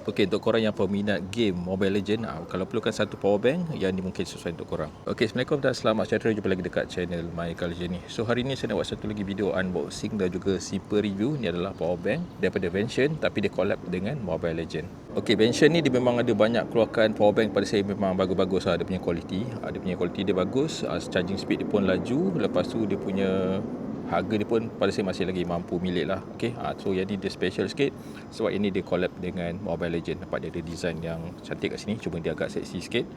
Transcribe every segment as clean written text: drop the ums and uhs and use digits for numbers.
Okey, untuk korang yang peminat game Mobile Legend, kalau perlukan satu power bank, yang ni mungkin sesuai untuk korang. Okey, Assalamualaikum dan selamat sejahtera, jumpa lagi dekat channel My Collection ni. So hari ni saya nak buat satu lagi video unboxing dan juga simple review. Ni adalah power bank daripada Vention, tapi dia collab dengan Mobile Legend. Okey, Vention ni dia memang ada banyak keluarkan power bank pada saya, memang bagus-bagus lah dia punya kualiti. Dia punya kualiti dia bagus, charging speed dia pun laju, lepas tu dia punya harga dia pun pada saya masih lagi mampu milik lah. Okay, so yang ni dia special sikit sebab ini dia collab dengan Mobile Legend. Nampak dia ada design yang cantik kat sini, cuma dia agak seksi sikit.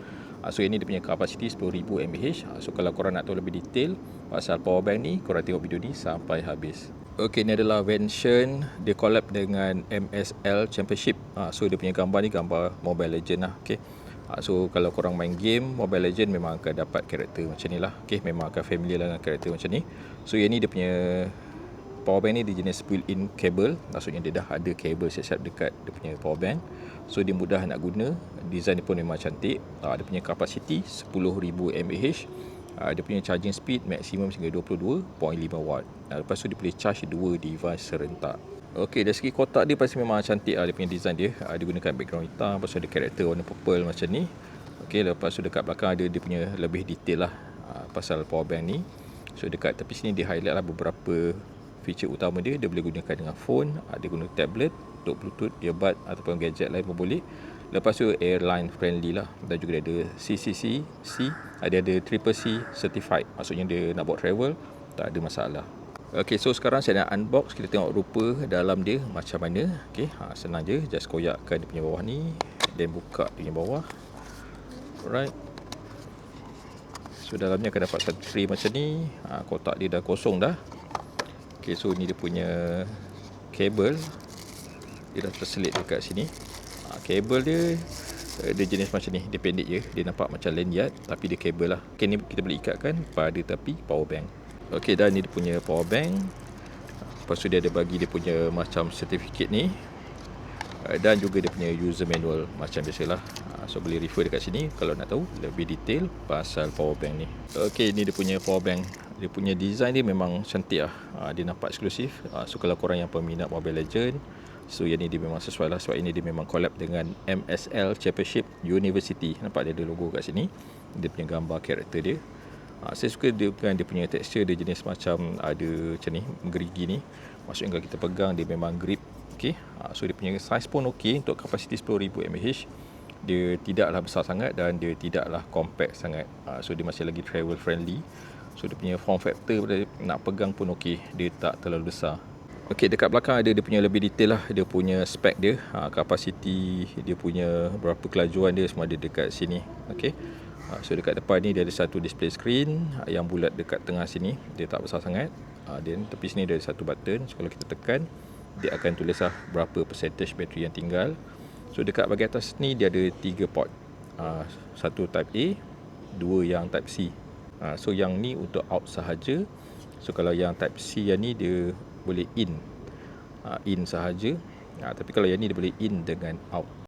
So yang ni dia punya kapasiti 10,000 mAh. So kalau korang nak tahu lebih detail pasal power bank ni, korang tengok video ni sampai habis. Okay, ni adalah Vention, dia collab dengan MSL Championship. So dia punya gambar ni gambar Mobile Legend lah. Okay, so kalau korang main game Mobile Legend memang akan dapat karakter macam ni lah. Okay, memang akan familiar lah dengan karakter macam ni. So yang ni dia punya power bank ni dia jenis built-in cable. Maksudnya dia dah ada kabel siap-siap dekat dia punya power bank. So dia mudah nak guna. Design dia pun memang cantik. Dia punya kapasiti 10,000 mAh. Dia punya charging speed maksimum hingga 22.5 watt. Lepas tu dia boleh charge dua device serentak. Okey, dari segi kotak dia pasti memang cantik lah dia punya design dia. Dia gunakan background hitam, lepas tu ada karakter warna purple macam ni. Okey, lepas tu dekat belakang ada dia punya lebih detail lah pasal power bank ni. So dekat tepi sini dia highlight lah beberapa feature utama dia. Dia boleh gunakan dengan phone, dia guna tablet untuk bluetooth, earbud ataupun gadget lain pun boleh. Lepas tu airline friendly lah. Dan juga dia ada CCC, dia ada Triple C certified. Maksudnya dia nak buat travel tak ada masalah. Okey, so sekarang saya nak unbox. Kita tengok rupa dalam dia macam mana. Okey, senang je, just koyakkan dia punya bawah ni, dan buka dia punya bawah. Alright. So dalamnya akan dapat satu tray macam ni. Kotak dia dah kosong dah. Okay, so ni dia punya kabel. Dia dah terselit dekat sini. Kabel dia jenis macam ni. Dia pendek je. Dia nampak macam lanyard, tapi dia kabel lah. Okay, ni kita boleh ikatkan pada tepi power bank. Okay, dan ni dia punya power bank. Lepas tu dia ada bagi dia punya macam certificate ni. Dan juga dia punya user manual macam biasalah. So boleh refer dekat sini kalau nak tahu lebih detail pasal power bank ni. Okey, ni dia punya power bank. Dia punya design dia memang cantik lah. Dia nampak eksklusif. So kalau korang yang peminat Mobile Legend, so yang ni dia memang sesuai lah. Sebab ini dia memang collab dengan MSL Championship University. Nampak dia ada logo kat sini. Dia punya gambar karakter dia. Saya suka dia punya texture dia jenis macam ada macam ni, gerigi ni. Maksudnya kalau kita pegang dia memang grip. Okay. So dia punya size pun okey untuk kapasiti 10,000 mAh. Dia tidaklah besar sangat dan dia tidaklah compact sangat. So dia masih lagi travel friendly. So dia punya form factor nak pegang pun okey. Dia tak terlalu besar. Okey, dekat belakang ada dia punya lebih detail lah. Dia punya spek dia, kapasiti dia punya berapa kelajuan dia semua ada dekat sini. Okey. So dekat depan ni dia ada satu display screen yang bulat dekat tengah sini. Dia tak besar sangat. Dan tepi sini dia ada satu button. So kalau kita tekan, dia akan tulis lah berapa percentage bateri yang tinggal. So dekat bahagian atas ni dia ada 3 port. Satu type A, 2 yang type C. So yang ni untuk out sahaja. So kalau yang type C yang ni dia boleh in sahaja. Tapi kalau yang ni dia boleh in dengan out.